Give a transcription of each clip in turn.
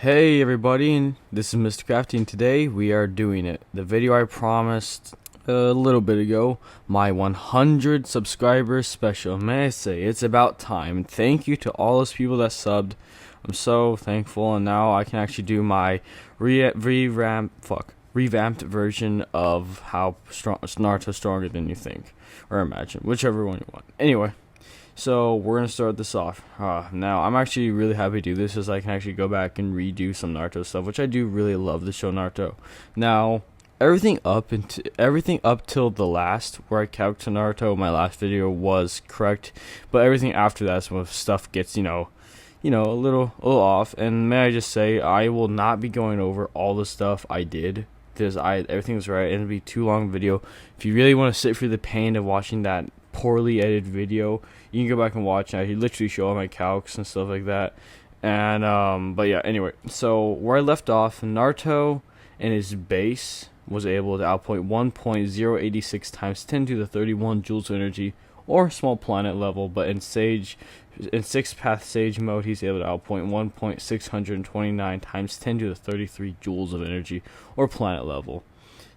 Hey everybody, and this is Mr. Crafty, and today we are doing it. The video I promised a little bit ago, my 100 subscribers special. May I say, it's about time. Thank you to all those people that subbed. I'm so thankful, and now I can actually do my revamped version of how Naruto's stronger than you think, or imagine, whichever one you want. Anyway. So we're gonna start this off. Now I'm actually really happy to do this, as I can actually go back and redo some Naruto stuff, which I do really love the show Naruto. Now everything up till the last where I calculated Naruto, my last video was correct, but everything after that's when stuff gets a little off. And may I just say, I will not be going over all the stuff I did, because everything was right, and it'll be too long video. If you really want to sit through the pain of watching that poorly edited video, you can go back and watch it. I literally show all my calcs and stuff like that. And but yeah, anyway, so where I left off, Naruto and his base was able to outpoint 1.086 times 10 to the 31 joules of energy, or small planet level. But in sixth path sage mode, he's able to outpoint 1.629 times 10 to the 33 joules of energy, or planet level.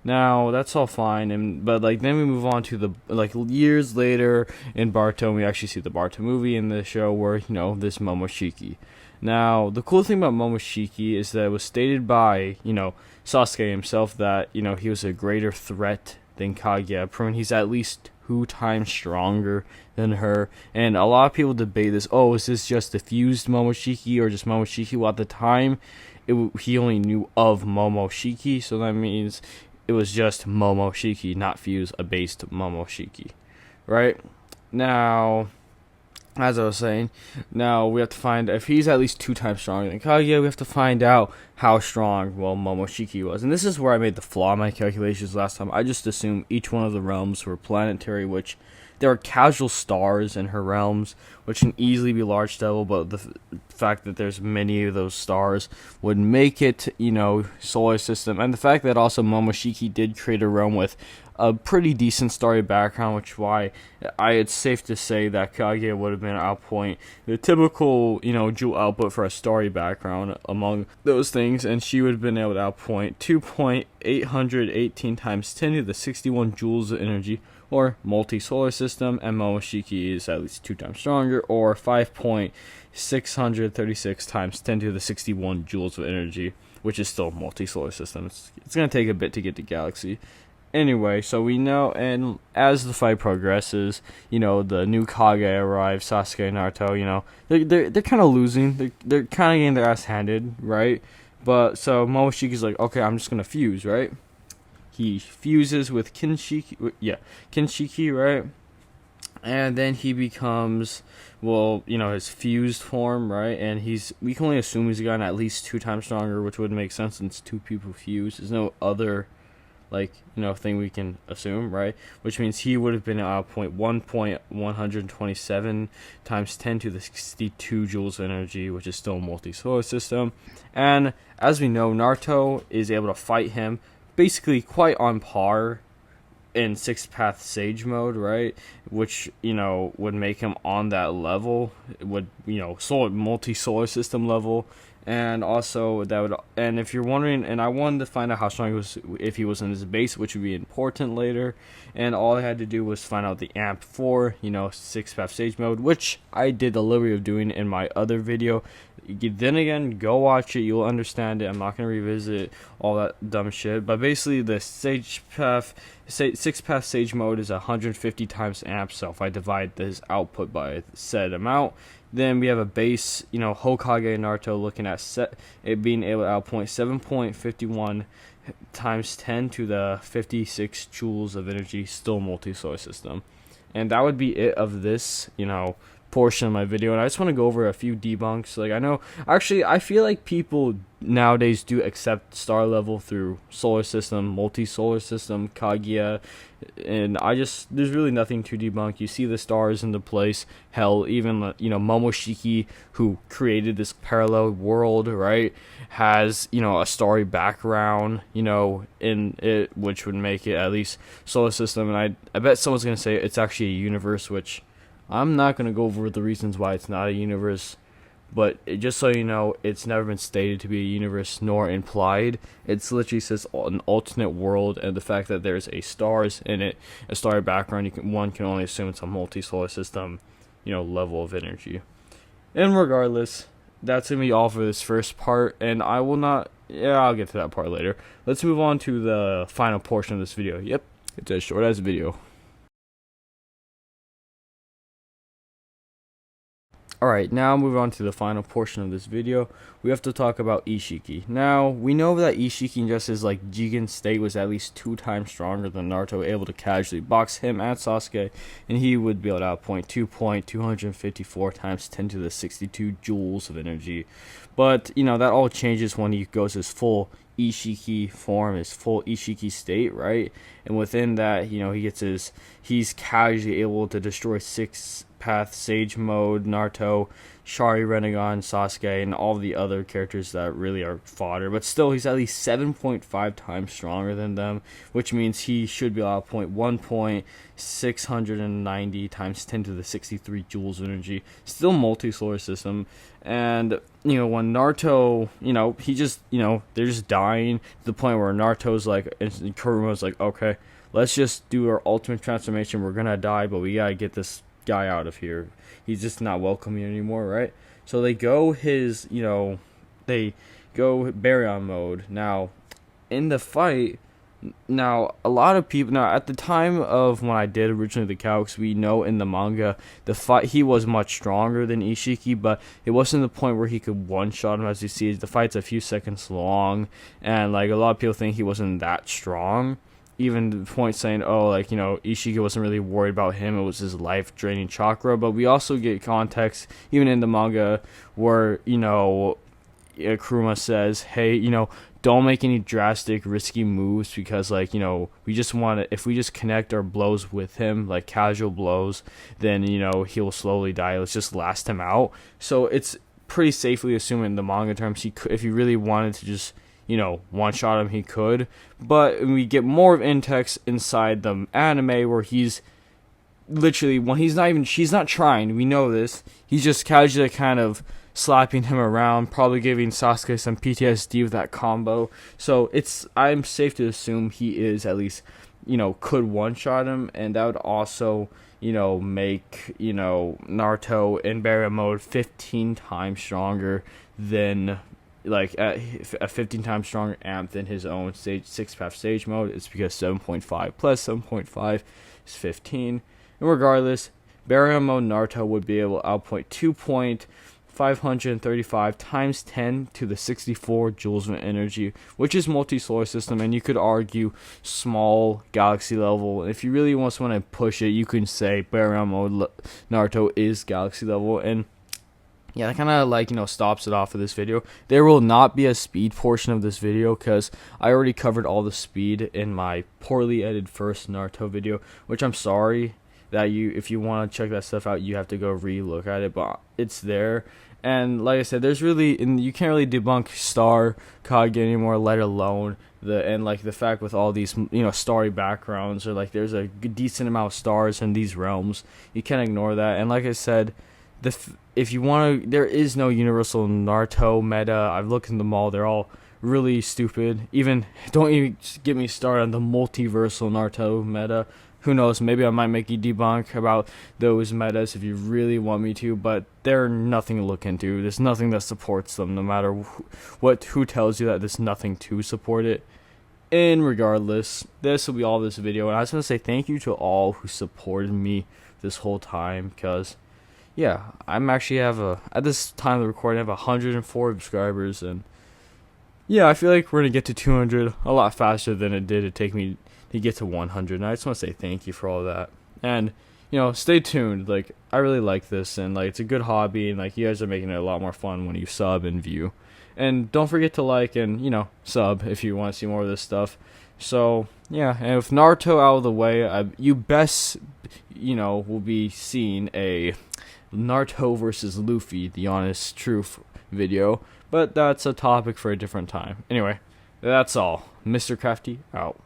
Now that's all fine, but then we move on to the years later in Boruto, and we actually see the Boruto movie in the show where this Momoshiki. Now the cool thing about Momoshiki is that it was stated by Sasuke himself that he was a greater threat than Kaguya, proving he's at least 2 times stronger than her. And a lot of people debate this. Oh, is this just the fused Momoshiki or just Momoshiki? Well, at the time, he only knew of Momoshiki, so that means it was just Momoshiki, not fused, a based Momoshiki, right? Now, as I was saying, now we have to find if he's at least 2 times stronger than Kaguya. We have to find out how strong, Momoshiki was. And this is where I made the flaw in my calculations last time. I just assumed each one of the realms were planetary, which there are casual stars in her realms, which can easily be large level, but the fact that there's many of those stars would make it, solar system. And the fact that also Momoshiki did create a realm with a pretty decent starry background, which why it's safe to say that Kaguya would have been outpoint the typical, joule output for a starry background among those things, and she would have been able to outpoint 2.818 times 10 to the 61 joules of energy, or multi-solar system, and Momoshiki is at least 2 times stronger, or 5.636 times 10 to the 61 joules of energy, which is still multi-solar system. It's going to take a bit to get to Galaxy. Anyway, so we know, and as the fight progresses, the new Kage arrives, Sasuke and Naruto, they're kind of losing, they're kind of getting their ass handed, right? But, so Momoshiki's like, okay, I'm just going to fuse, right? He fuses with Kinshiki, right? And then he becomes, his fused form, right? And we can only assume he's gotten at least 2 times stronger, which would make sense since 2 people fuse. There's no other, thing we can assume, right? Which means he would have been at 1.127 times 10 to the 62 joules of energy, which is still a multi-solar system. And as we know, Naruto is able to fight him basically quite on par in 6th path sage mode, right? Which would make him on that level, multi-solar system level. And also and if you're wondering, and I wanted to find out how strong he was if he was in his base, which would be important later. And all I had to do was find out the amp for 6th path sage mode, which I did the liberty of doing in my other video. Then again, go watch it, you'll understand it. I'm not gonna revisit all that dumb shit. But basically, the 6th path sage mode is 150 times amp. So if I divide this output by a set amount, then we have a base, Hokage Naruto looking at it being able to outpoint 7.51 times 10 to the 56 joules of energy, still multi-solar system. And that would be it of this, portion of my video. And I just want to go over a few debunks. I feel like people nowadays do accept star level through solar system, multi-solar system, Kaguya, and there's really nothing to debunk. You see the stars in the place. Hell, even Momoshiki, who created this parallel world, right, has a starry background, in it, which would make it at least solar system. And I bet someone's gonna say it's actually a universe, which I'm not going to go over the reasons why it's not a universe, but just so you know, it's never been stated to be a universe nor implied. It's literally says an alternate world, and the fact that there's a stars in it, a starry background, one can only assume it's a multi-solar system, level of energy. And regardless, that's gonna be all for this first part, and I will not. Yeah, I'll get to that part later. Let's move on to the final portion of this video. Yep, it's as short as a video. Alright, now moving on to the final portion of this video, we have to talk about Ishiki. Now, we know that Ishiki in just his Jigen state was at least 2 times stronger than Naruto, able to casually box him and Sasuke, and he would be able to outpoint 2.254 times 10 to the 62 joules of energy. But, that all changes when he goes his full Ishiki form, his full Ishiki state, right? And within that, he's casually able to destroy 6-path Sage Mode, Naruto, Shari, Renegon, Sasuke, and all the other characters that really are fodder. But still, he's at least 7.5 times stronger than them, which means he should be able to point 1.690 times 10 to the 63 joules of energy. Still multi-solar system. And, when Naruto, he just, they're just dying to the point where Naruto's and Kuruma's okay, let's just do our ultimate transformation. We're gonna die, but we gotta get this guy out of here. He's just not welcoming anymore, right? So they go they go Baryon mode. Now, in the fight, a lot of people, at the time of when I did originally the calcs, we know in the manga, the fight, he was much stronger than Ishiki, but it wasn't the point where he could one-shot him. As you see, the fight's a few seconds long, and a lot of people think he wasn't that strong. Even the point saying, Ishiki wasn't really worried about him, it was his life-draining chakra. But we also get context, even in the manga, where, Kuruma says, hey, don't make any drastic, risky moves, because, we just want to, if we just connect our blows with him, casual blows, then, he'll slowly die. Let's just last him out. So it's pretty safely assuming in the manga terms, he could, if he really wanted to just, one shot him, he could. But we get more of in-text inside the anime where he's literally, when she's not trying, we know this, he's just casually kind of slapping him around, probably giving Sasuke some PTSD with that combo. So I'm safe to assume he is at least, could one-shot him, and that would also, make, Naruto in Baryon mode 15 times stronger than, a 15 times stronger amp than his own 6-path Sage Mode. It's because 7.5 plus 7.5 is 15. And regardless, Baryon mode Naruto would be able to outpoint 2.535 times 10 to the 64 joules of energy, which is multi-solar system, and you could argue small galaxy level. If you really want to push it, you can say Baryon mode Naruto is galaxy level. And yeah, that kind of stops it off of this video. There will not be a speed portion of this video because I already covered all the speed in my poorly edited first Naruto video, which I'm sorry that if you want to check that stuff out, you have to go re-look at it, but it's there. And like I said, you can't really debunk Star Kage anymore, let alone the fact with all these starry backgrounds, or there's a decent amount of stars in these realms. You can't ignore that. And like I said, if you want to, there is no universal Naruto meta. I've looked in them all; they're all really stupid. Don't even get me started on the multiversal Naruto meta. Who knows? Maybe I might make a debunk about those metas if you really want me to, but they're nothing to look into. There's nothing that supports them, no matter who tells you that there's nothing to support it. And regardless, this will be all this video, and I just want to say thank you to all who supported me this whole time, because yeah, I'm actually at this time of the recording, I have 104 subscribers, and yeah, I feel like we're gonna get to 200 a lot faster than it did to take me to get to 100. And I just want to say thank you for all that, and stay tuned. I really like this, and it's a good hobby, and you guys are making it a lot more fun when you sub and view. And don't forget to like and sub if you want to see more of this stuff. So yeah, and with Naruto out of the way, you best will be seeing a Naruto versus Luffy, the honest truth video, but that's a topic for a different time. Anyway, that's all. Mr. Crafty out.